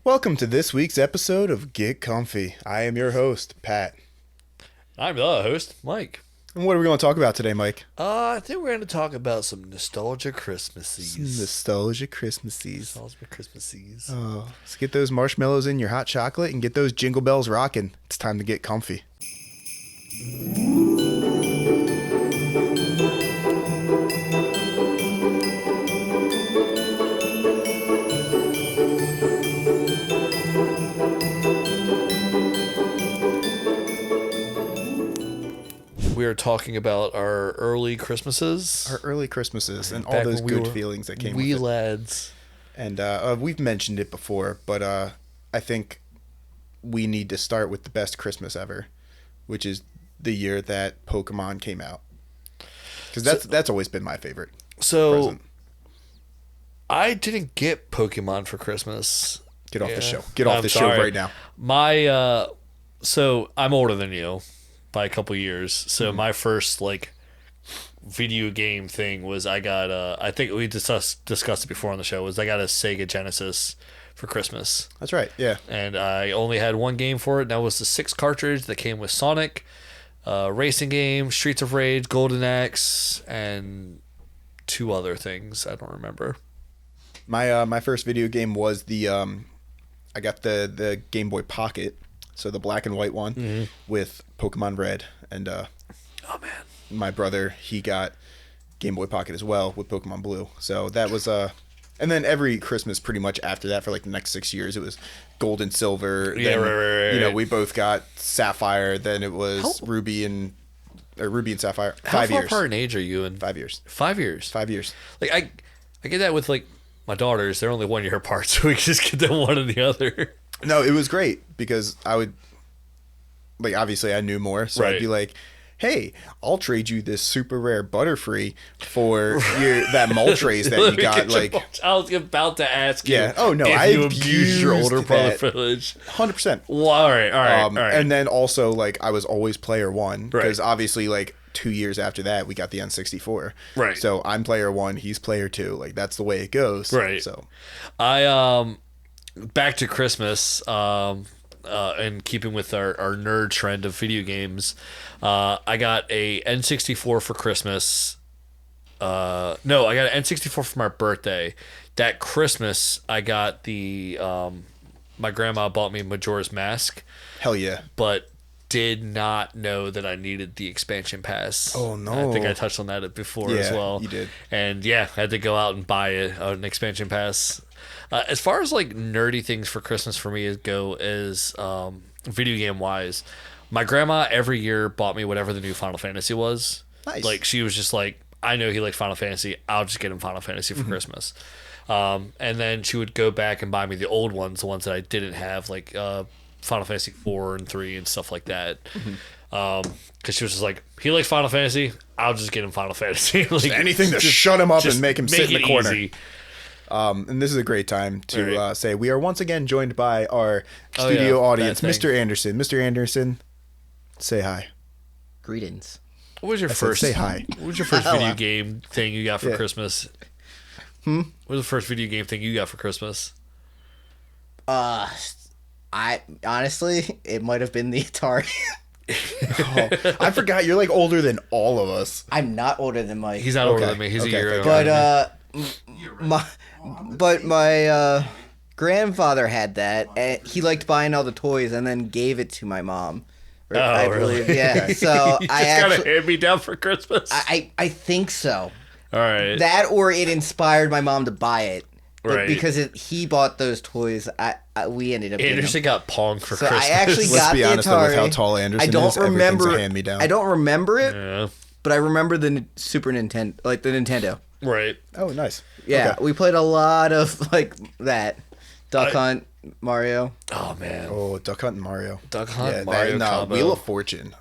Welcome to this week's episode of Get Comfy. I am your host, Pat. I'm the host, Mike. And what are we going to talk about today, Mike? I think we're going to talk about some nostalgia Christmases. Nostalgia Christmases. Nostalgia Christmases. Oh, let's get those marshmallows in your hot chocolate and get those jingle bells rocking. It's time to get comfy. We are talking about our early Christmases. Our early Christmases and all those good feelings that came with it. Wee lads. And we've mentioned it before, but I think we need to start with the best Christmas ever, which is the year that Pokemon came out. Because that's always been my favorite present. I didn't get Pokemon for Christmas. Get off the show. Get off the show right now. So I'm older than you by a couple years. So my first video game thing was I got I think we discussed it before on the show, was I got a Sega Genesis for Christmas. That's right, yeah. And I only had one game for it, and that was the 6 cartridge that came with Sonic, racing game, Streets of Rage, Golden Axe, and 2 other things I don't remember. My first video game was the I got the Game Boy Pocket, so the black and white one with Pokemon Red, and oh man, my brother, he got Game Boy Pocket as well with Pokemon Blue. So that was and then every Christmas pretty much after that for the next 6 years it was Gold and Silver. Yeah, then, right. You know, we both got Sapphire. Then it was Ruby and Sapphire. 5 years. How far apart in age are you? In 5 years. 5 years. 5 years. I get that with my daughters. They're only 1 year apart, so we can just get them one or the other. No, it was great because I would obviously I knew more, so I'd be like, hey, I'll trade you this super rare Butterfree for that Moltres that you got. I was about to ask you. Yeah. Oh no, if I you abused your older brother that privilege. 100%. Well, all right. And then also I was always player one because obviously 2 years after that we got the N64. Right. So I'm player one, he's player two. That's the way it goes. Right. So I back to Christmas. And keeping with our nerd trend of video games, I got a N64 for Christmas. No, I got an N64 for my birthday. That Christmas, I got the my grandma bought me Majora's Mask. Hell yeah! But did not know that I needed the expansion pass. Oh no! I think I touched on that before as well. You did. And I had to go out and buy an expansion pass. As far as nerdy things for Christmas for me is video game wise, my grandma every year bought me whatever the new Final Fantasy was. Nice. She was just I know he liked Final Fantasy, I'll just get him Final Fantasy for Christmas. And then she would go back and buy me the old ones, the ones that I didn't have, Final Fantasy 4 and 3 and stuff like that. Because she was just he likes Final Fantasy, I'll just get him Final Fantasy. Anything to shut him up and make him sit in the corner. Easy. And this is a great time to say we are once again joined by our studio audience, Mr. Anderson. Mr. Anderson, say hi. Greetings. What was your first? Say hi. What was your first video game thing you got for Christmas? What was the first video game thing you got for Christmas? I honestly, it might have been the Atari. I forgot you're older than all of us. I'm not older than Mike. He's not older than me. He's a year older. But my grandfather had that, and he liked buying all the toys and then gave it to my mom. I believe, yeah. So you just got a hand-me-down for Christmas? I think so. All right. That or it inspired my mom to buy it. But right. Because he bought those toys, we ended up. Anderson got Pong for Christmas. I actually got the Atari. Let's be honest though, with how tall Anderson is. Everything's a hand-me-down. I don't remember it, but I remember the Super Nintendo, the Nintendo. Right. Oh, nice. Yeah, okay. We played a lot of that. Duck Hunt, Mario. Oh man. Oh, Duck Hunt and Mario. Duck Hunt, Mario combo. Wheel of Fortune.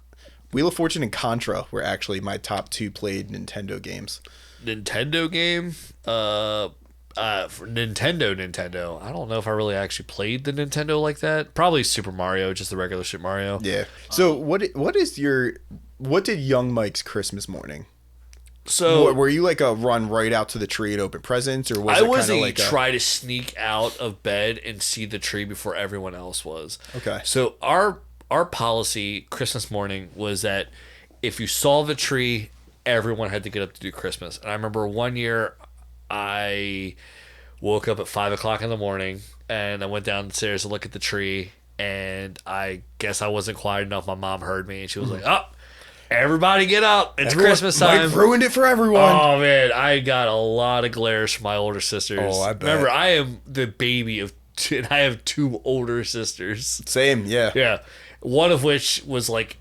Wheel of Fortune and Contra were actually my top 2 played Nintendo games. Nintendo game? For Nintendo. I don't know if I really actually played the Nintendo like that. Probably Super Mario, just the regular Super Mario. Yeah. So what did young Mike's Christmas morning So were you like a run right out to the tree and open presents, or was I it was kind a of like try to sneak out of bed and see the tree before everyone else was. Okay. So our policy Christmas morning was that if you saw the tree, everyone had to get up to do Christmas. And I remember one year I woke up at 5 o'clock in the morning and I went downstairs to look at the tree, and I guess I wasn't quiet enough. My mom heard me and she was like, "Oh, everybody get up. It's Christmas time." Mike ruined it for everyone. Oh man, I got a lot of glares from my older sisters. Oh, I bet. Remember, I am the baby of two, and I have two older sisters. Same, yeah. Yeah. One of which was like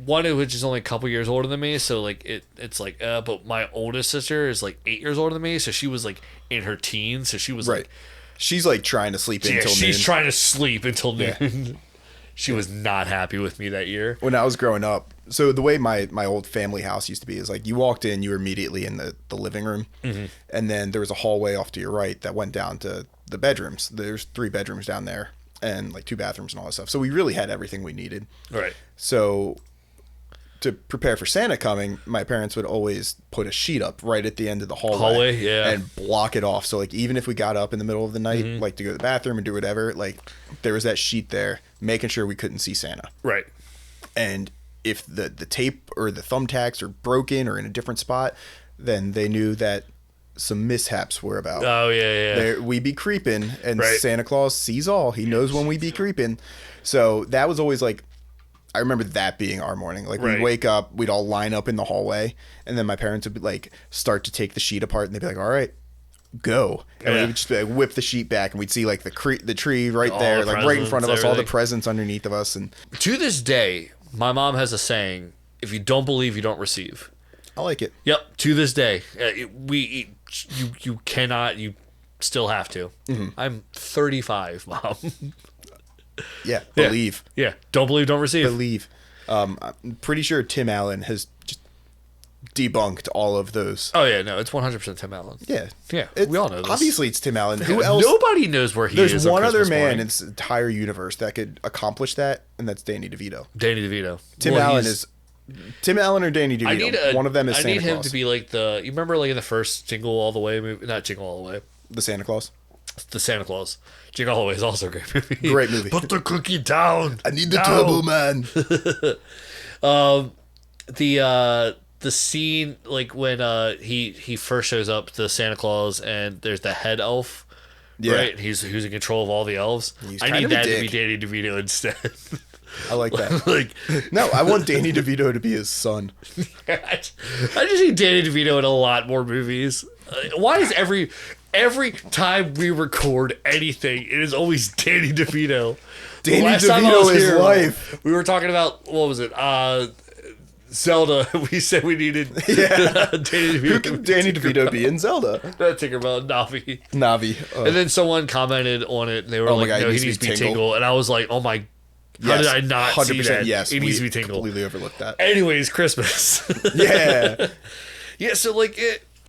one of which is only a couple years older than me, so like it's like but my oldest sister is like 8 years older than me, so she was like in her teens, so she was Right. like She's like trying to sleep until noon. she's trying to sleep until noon. Yeah. She was not happy with me that year. When I was growing up, so the way my old family house used to be is like you walked in, you were immediately in the living room, and then there was a hallway off to your right that went down to the bedrooms. There's 3 bedrooms down there and like 2 bathrooms and all that stuff. So we really had everything we needed. Right. So to prepare for Santa coming, my parents would always put a sheet up right at the end of the hallway, yeah. and block it off. So like even if we got up in the middle of the night, like to go to the bathroom and do whatever, like there was that sheet there, making sure we couldn't see Santa. Right. And if the tape or the thumbtacks are broken or in a different spot, then they knew that some mishaps were about. Oh yeah. We be creeping, and Right. Santa Claus sees all. He knows when we be creeping. So that was always like, I remember that being our morning. Like Right. we'd wake up, we'd all line up in the hallway, and then my parents would be like start to take the sheet apart, and they'd be like, "All right, go." And Yeah. we would just be like, whip the sheet back, and we'd see like the tree right All there, the like right in front of us, presents, all the everything. presents underneath of us, and To this day, my mom has a saying: "If you don't believe, you don't receive." I like it. Yep. To this day, you cannot. You still have to. I'm 35, mom. Yeah, Yeah. believe. Yeah. Don't believe, don't receive. Believe. I'm pretty sure Tim Allen has just debunked all of those. Oh yeah, no, it's 100% Tim Allen. Yeah, Yeah, It's- we all know this. Obviously, it's Tim Allen. Who else? Nobody knows where he There's is. on one other Christmas man morning. in this entire universe that could accomplish that, and that's Danny DeVito. Danny DeVito. Tim Well, Allen he's- is Tim Allen or Danny DeVito. One of them is I Santa need him Claus. to be like the. You remember like in the first Jingle All the Way movie? Not Jingle All the Way. The Santa Claus. The Santa Claus. Jingle All the Way is also a great movie. Great movie. Put the cookie down. I need the No. Turbo Man. The scene like when he first shows up to Santa Claus and there's the head elf. Yeah. Right? Who's in control of all the elves. He's I kind need of a that to be dick. Danny DeVito instead. I like that. like No, I want Danny DeVito to be his son. I just need Danny DeVito in a lot more movies. Why is every time we record anything, it is always Danny DeVito? Danny Last time I DeVito was is here, life. We were talking about what was it? Zelda. We said we needed Yeah. Danny Who DeVito. could Danny DeVito be in Zelda? Not Tinkerbell, Navi. Navi. And then someone commented on it, and they were Oh my like, God, "No, he he needs to be Tingle." Tingle." And I was like, "Oh my, how did I not see that? Yes, He we needs to be Tingle." completely overlooked that. Anyways, Christmas. Yeah. Yeah, so like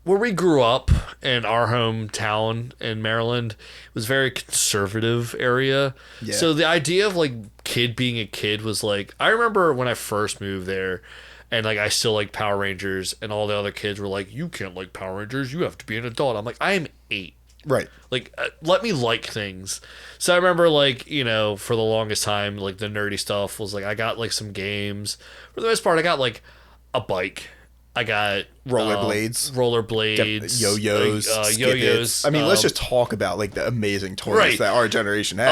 where we grew up in our hometown in Maryland was a very conservative area. Yeah. So the idea of like kid being a kid was like, I remember when I first moved there and like I still like Power Rangers and all the other kids were like, "You can't like Power Rangers, you have to be an adult." I'm like, I am 8. Right. Like, let me like things. So I remember, like, you know, for the longest time, like, the nerdy stuff was, like, I got, like, some games. For the most part, I got, like, a bike. I got... Rollerblades. Rollerblades. Yo-yos. Yo-yos. I mean, let's just talk about like the amazing toys Right. that our generation had.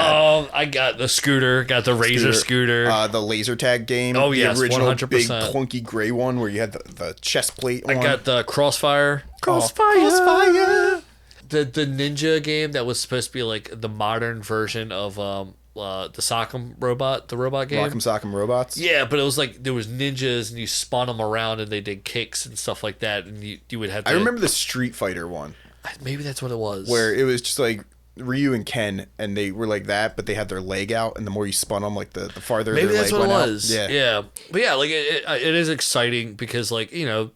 I got the scooter. Got the Razor scooter. The laser tag game. Oh, yes, the original 100%. big clunky gray one where you had the chest plate on. I got the Crossfire. Crossfire. The ninja game that was supposed to be, like, the modern version of the Sock'em robot, the robot game. Rock'em Sock'em Robots. Yeah, but it was like there was ninjas and you spun them around and they did kicks and stuff like that, and you would have to... I remember the Street Fighter one Maybe that's what it was. where it was just like Ryu and Ken, and they were like that, but they had their leg out, and the more you spun them, like the farther Maybe their that's leg what it went was. out. Yeah. But yeah, like it is exciting because, like, you know,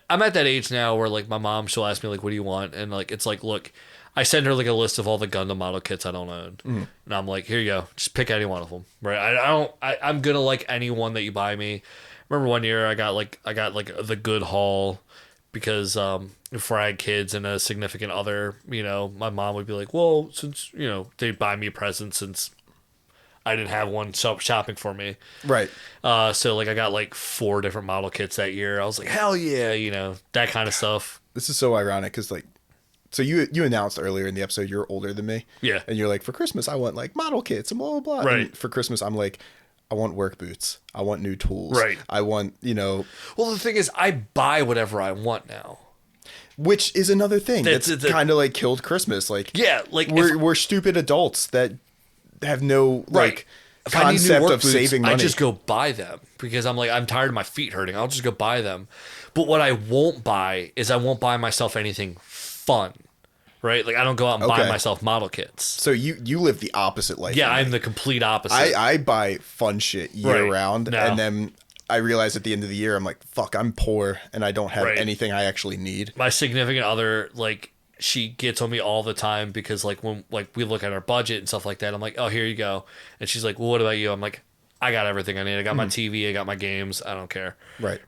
I'm at that age now where, like, my mom, she'll ask me, like, what do you want? And, like, it's like, look, I send her like a list of all the Gundam model kits I don't own, and I'm like, here you go, just pick any one of them. Right? I'm gonna like any one that you buy me. Remember one year I got like the good haul because before I had kids and a significant other, my mom would be like, well, since they buy me presents since I didn't have one shopping for me. Right. So like I got like 4 different model kits that year. I was like, hell yeah, that kind of stuff. This is so ironic because like, so you announced earlier in the episode you're older than me. Yeah. And you're like, for Christmas I want like model kits and blah blah blah. Right. And for Christmas I'm like, I want work boots. I want new tools. Right. I want Well, the thing is, I buy whatever I want now. which is another thing that's kind of like killed Christmas. Like Yeah, like we're stupid adults that have no like if I need new concept work of boots, saving money. I just go buy them because I'm tired of my feet hurting. I'll just go buy them. But what I won't buy is I won't buy myself anything fun, right? Like I don't go out and buy myself model kits. So you live the opposite life. Yeah, than I'm me. the complete opposite. I buy fun shit year round, No. and then I realize at the end of the year I'm like, fuck, I'm poor and I don't have Right. anything I actually need. My significant other, like, she gets on me all the time because like when like we look at our budget and stuff like that, I'm like, oh, here you go, and she's like, well, what about you? I'm like, I got everything I need. I got my TV, I got my games. I don't care. Right.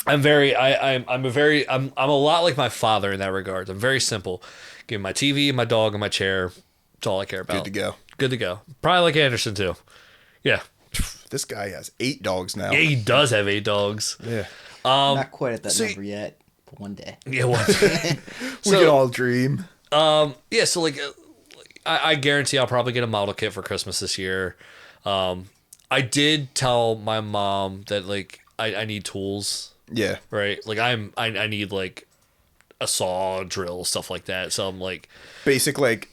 I'm a lot like my father in that regard. I'm very simple. Give me my TV, my dog, and my chair. That's all I care about. Good to go. Probably like Anderson too. Yeah. This guy has 8 dogs now. Yeah, he does have 8 dogs. Yeah. Not quite at that number yet, but one day. Yeah, what? We can all dream. Yeah, so like I guarantee I'll probably get a model kit for Christmas this year. I did tell my mom that like I need tools. Yeah. Right? Like I need like a saw, drill, stuff like that. So I'm like Basic like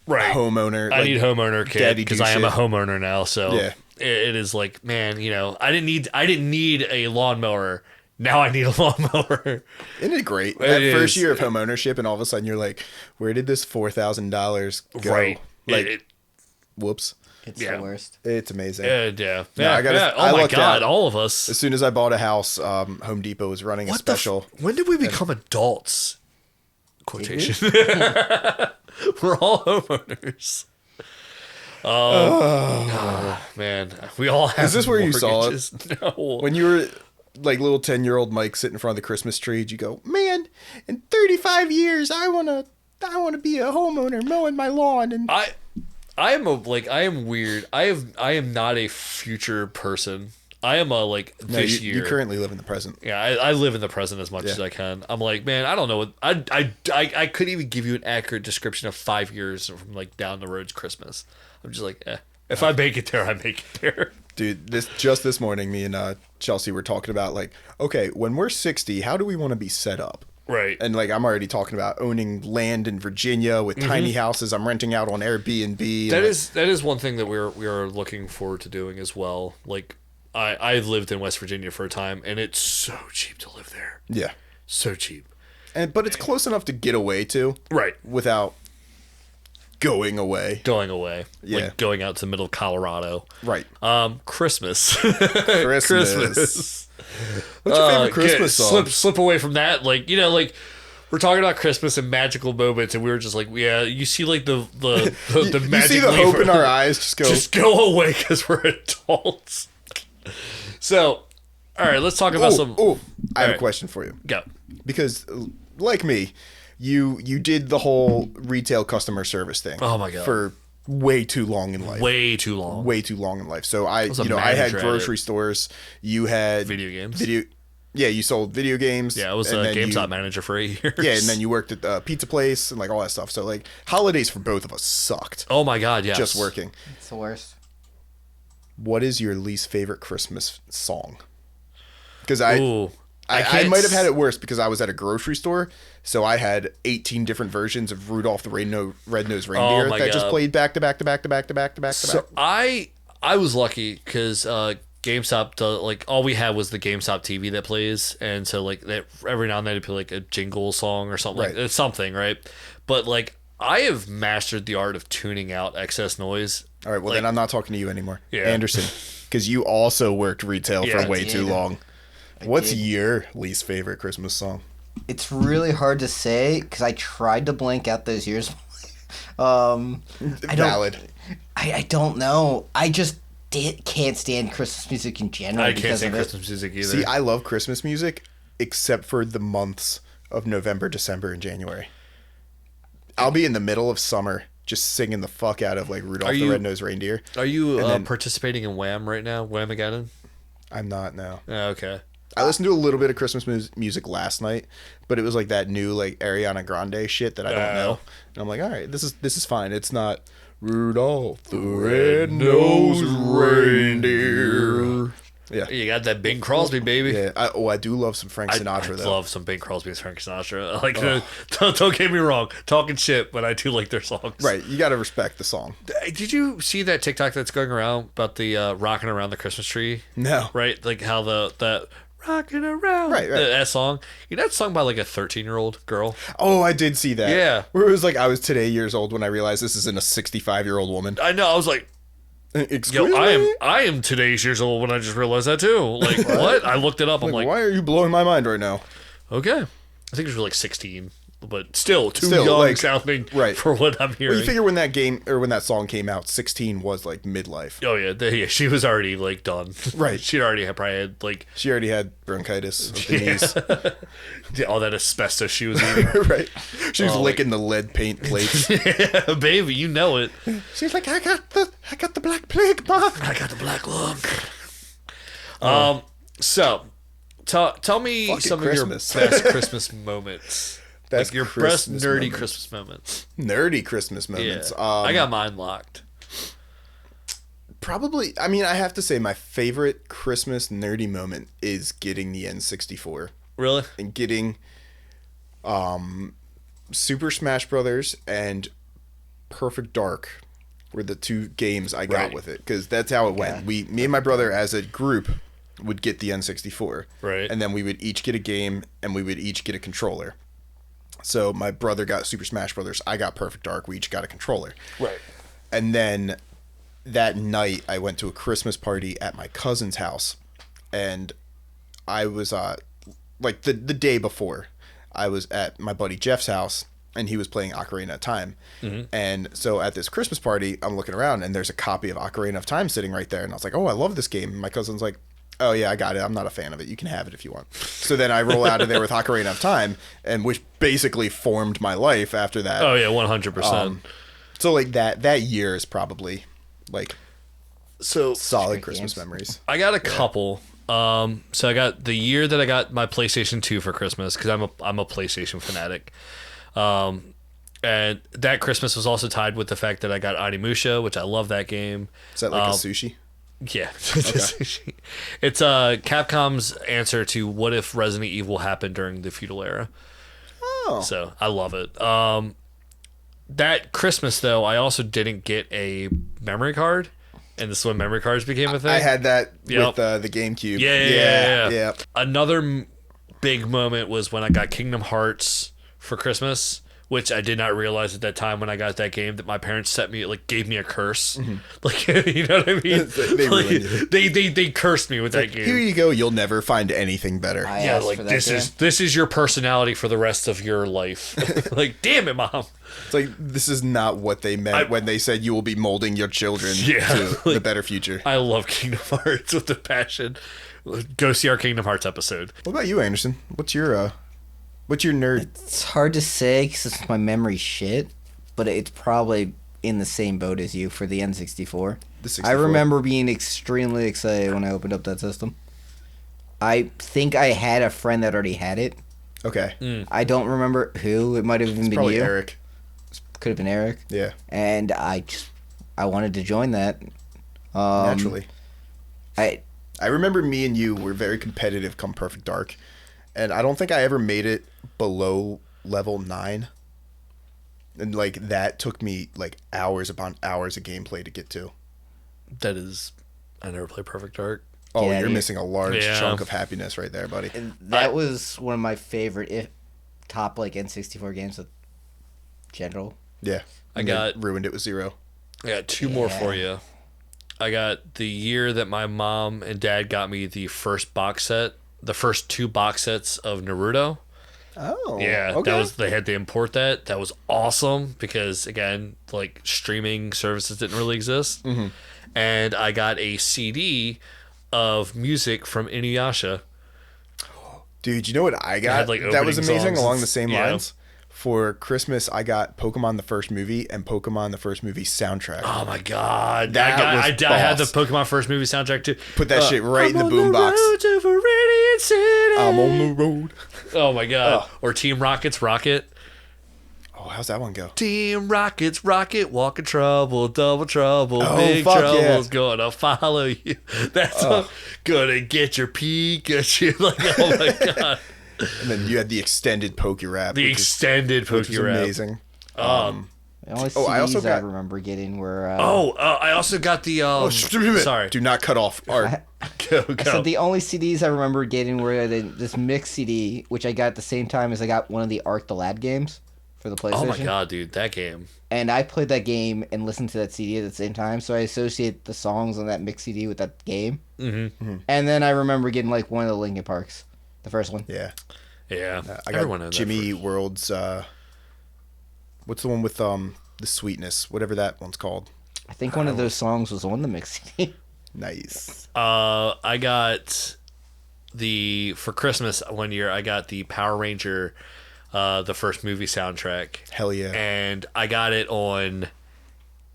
homeowner. I need homeowner kit because I am a homeowner now. So yeah. It is like, man, I didn't need a lawnmower. Now I need a lawnmower. Isn't it great? That first year of home ownership, and all of a sudden you're like, where did this $4,000 go? Right. Like, whoops. It's the worst. It's amazing. Yeah. No, I Oh my God, out. all of us. As soon as I bought a house, Home Depot was running a special. When did we become adults? Quotation. We're all homeowners. Man, we all have. Is this where mortgages. you saw it? No. When you were like little 10-year-old Mike sitting in front of the Christmas tree, you go, man, in 35 years, I wanna be a homeowner mowing my lawn. And I am weird. I am not a future person. I am a this year. You currently live in the present. Yeah, I live in the present as much as I can. I'm like, man, I don't know what I couldn't even give you an accurate description of 5 years from like down the road's Christmas. I'm just like, if I make it there, I make it there. Dude, this morning, me and Chelsea were talking about like, okay, when we're 60, how do we want to be set up? Right. And like, I'm already talking about owning land in Virginia with tiny houses I'm renting out on Airbnb. That is one thing that we are looking forward to doing as well. Like, I lived in West Virginia for a time, and it's so cheap to live there. Yeah. So cheap. But it's close enough to get away to. Right. Without going away. Yeah. Like going out to the middle of Colorado. Right. Christmas. Christmas. What's your favorite Christmas song? Slip away from that. Like, we're talking about Christmas and magical moments, and we were just like, yeah, you see like the you magic. See the hope in our eyes. Just go away because we're adults. So, all right, let's talk about some. I have a question for you. Go. Because, like me, you did the whole retail customer service thing. Oh my God. For way too long in life. Way too long in life. So I had manager grocery stores. You had video games. Yeah, you sold video games. Yeah, I was a GameStop manager for 8 years. Yeah, and then you worked at a pizza place and like all that stuff. So like holidays for both of us sucked. Oh my God, yes. Just working. It's the worst. What is your least favorite Christmas song? Because I might have had it worse because I was at a grocery store, so I had 18 different versions of Rudolph the Red-Nosed Reindeer that just played back to back to back to back to back to back to back. So I was lucky because GameStop, all we had was the GameStop TV that plays, and so like that every now and then it'd play like a jingle song or something. Right. It's something, right? But like I have mastered the art of tuning out excess noise. All right, well then I'm not talking to you anymore, Yeah. Anderson, because you also worked retail for way too long. What's did. your least favorite Christmas song? It's really hard to say because I tried to blank out those years. I Valid. I don't know. I just can't stand Christmas music in general. I can't because stand of it. Christmas music either. See, I love Christmas music, except for the months of November, December, and January. I'll be in the middle of summer just singing the fuck out of like Rudolph the Red-Nosed Reindeer. Are you then- participating in Wham right now? Whamageddon? I'm not now. Okay. I listened to a little bit of Christmas music last night, but it was like that new like Ariana Grande shit that I don't know. And I'm like, all right, this is fine. It's not Rudolph the Red-Nosed Reindeer. Yeah. You got that Bing Crosby, baby. Yeah. I do love some Frank Sinatra I though. love some Bing Crosby and Frank Sinatra. Like, don't get me wrong, talking shit, but I do like their songs. Right. You got to respect the song. Did you see that TikTok that's going around about the rocking around the Christmas tree? No. Right, like how that rocking around, Right. that song. You know, that sung by like a 13-year-old girl. Oh, I did see that. Yeah. Where it was like I was today years old when I realized this isn't a 65-year-old woman. I know. I was like, Excuse yo, me? I am today's years old when I just realized that too. Like, what? I looked it up. I'm like, why are you blowing my mind right now? okay. I think it was like 16, but still too Still, young like, sounding right. for what I'm hearing. Well, you figure when that song came out, 16 was like midlife. Oh yeah, she was already like done. Right. She'd already probably had like She already had bronchitis of the knees. all that asbestos she was eating. Right. She was licking the lead paint plates. Yeah, baby, you know it. She's like, I got the black plague, Ma. I got the black lung. So tell me Fucking some Christmas. of your best Christmas moments. Best Like your Christmas best nerdy moments. Christmas moments. Nerdy Christmas Yeah. moments. I got mine locked. Probably, I mean, I have to say my favorite Christmas nerdy moment is getting the N64 Really? and getting Super Smash Brothers and Perfect Dark were the two games I got Right. with it, because that's how it went. Me and my brother as a group would get the N64, Right. and then we would each get a game and we would each get a controller. So my brother got Super Smash Brothers, I got Perfect Dark, we each got a controller. Right. And then that night I went to a Christmas party at my cousin's house, and I was like the day before I was at my buddy Jeff's house, and he was playing Ocarina of Time. Mm-hmm. And so at this Christmas party, I'm looking around and there's a copy of Ocarina of Time sitting right there, and I was like, oh, I love this game. And my cousin's like, oh yeah, I got it, I'm not a fan of it, you can have it if you want. So then I roll out of there with Ocarina of Time, and which basically formed my life after that. Oh yeah, 100%. So like that year is probably like So solid Great Christmas games. memories. I got a couple. So I got the year that I got my PlayStation 2 for Christmas, because I'm a PlayStation fanatic. And that Christmas was also tied with the fact that I got Onimusha, which I love that game. Is that like a sushi? Yeah. It's Capcom's answer to what if Resident Evil happened during the feudal era. Oh. So I love it. That Christmas though, I also didn't get a memory card, and this is when memory cards became a thing. I had that Yep. with the GameCube. Yeah. Another big moment was when I got Kingdom Hearts for Christmas, which I did not realize at that time when I got that game that my parents gave me a curse. Like, you know what I mean? They ruined you. They cursed me with that game. Here you go. You'll never find anything better. I Yeah, asked like for that this game. is your personality for the rest of your life. Like, damn it, Mom. It's like this is not what they meant when they said you will be molding your children Yeah, to the better future. I love Kingdom Hearts with a passion. Go see our Kingdom Hearts episode. What about you, Anderson? What's your nerd? It's hard to say because it's my memory shit, but it's probably in the same boat as you for the N64. The 64. I remember being extremely excited when I opened up that system. I think I had a friend that already had it. Okay. I don't remember who. It might have even been Probably you. Eric. Could have been Eric. Yeah. And I wanted to join that. Naturally. I I remember me and you were very competitive come Perfect Dark, and I don't think I ever made it below level 9. And like that took me like hours upon hours of gameplay to get to. That is, I never played Perfect Dark. Oh, Yeah, you're you- missing a large Yeah. chunk of happiness right there, buddy. and that was one of my favorite top like N64 games of general. Yeah. I And they got- ruined it with 0. I got two more Yeah. for you. I got the year that my mom and dad got me the first box set, the first 2 box sets of Naruto. Oh, Yeah, okay. they had to import that. That was awesome because again, like streaming services didn't really exist. Mm-hmm. And I got a CD of music from Inuyasha. Dude, you know what I got? had, like, That was opening amazing songs along and the same yeah. lines. For Christmas, I got Pokemon the first movie and Pokemon the first movie soundtrack. Oh my god, That I was had the boss. Pokemon first movie soundtrack too. Put that shit right in the I'm on boombox. road to Viridian City. I'm on the road. Oh my god! Oh. Or Team Rocket's Rocket. Oh, how's that one go? Team Rocket's Rocket, walking trouble, double trouble, Oh, big fuck trouble's yeah. gonna follow you. That's gonna get your Pikachu. Like, oh my god! And then you had the extended Poke Rap. The extended which was Poke Rap. amazing. The only CDs I also I got- remember getting were. I also got the. Sorry. Do not cut off Art. Go. So the only CDs I remember getting were this mix CD, which I got at the same time as I got one of the Ark the Lad games for the PlayStation. Oh my god, dude, that game. And I played that game and listened to that CD at the same time, so I associate the songs on that mix CD with that game. Mm-hmm. And then I remember getting like one of the Linkin Parks, the first one. Yeah. Yeah, I everyone got had Jimmy that World's what's the one with the sweetness, whatever that one's called. I think one of those songs was on the mix CD. Nice. I got for Christmas one year. I got the Power Ranger, the first movie soundtrack, Hell yeah. and I got it on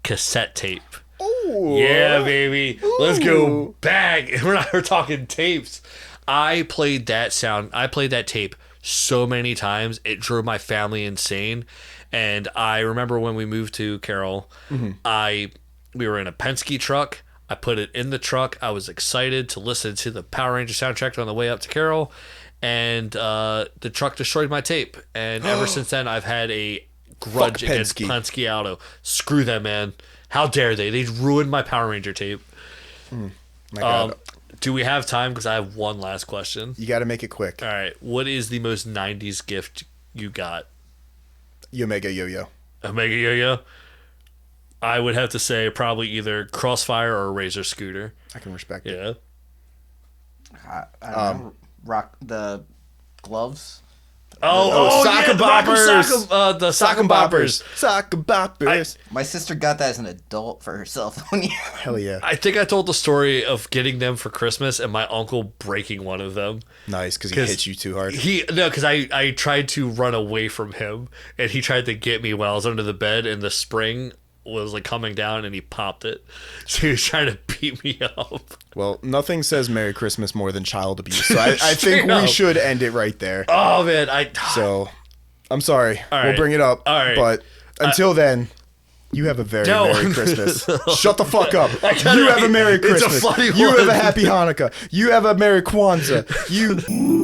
cassette tape. Ooh. Yeah, baby. Let's go Ooh. back. We're talking tapes. I played that tape so many times. It drove my family insane. And I remember when we moved to Carroll, we were in a Penske truck. I put it in the truck. I was excited to listen to the Power Ranger soundtrack on the way up to Carroll. And the truck destroyed my tape. And ever since then, I've had a grudge Fuck against Penske. Penske Auto. Screw them, man. How dare they? They ruined my Power Ranger tape. My God. Do we have time? Because I have one last question. You got to make it quick. All right. What is the most 90s gift you got? Omega Yo-Yo. Omega Yo-Yo? I would have to say probably either Crossfire or Razor Scooter. I can respect it. Yeah. I don't know. Rock the gloves. sock and boppers. The sock and boppers. Sock and boppers. My sister got that as an adult for herself one year. Hell yeah. I think I told the story of getting them for Christmas and my uncle breaking one of them. Nice, because he hit you too hard. Because I tried to run away from him and he tried to get me while I was under the bed and the spring was like coming down and he popped it. So he was trying to beat me up. Well, nothing says Merry Christmas more than child abuse. So I think Straight up. we should end it right there. Oh man, So I'm sorry. All We'll right. bring it up. All right. But until then, you have a very No. Merry Christmas. Shut the fuck up. gotta- You have a Merry it's a Christmas. funny You have one. a Happy Hanukkah. You have a Merry Kwanzaa. You.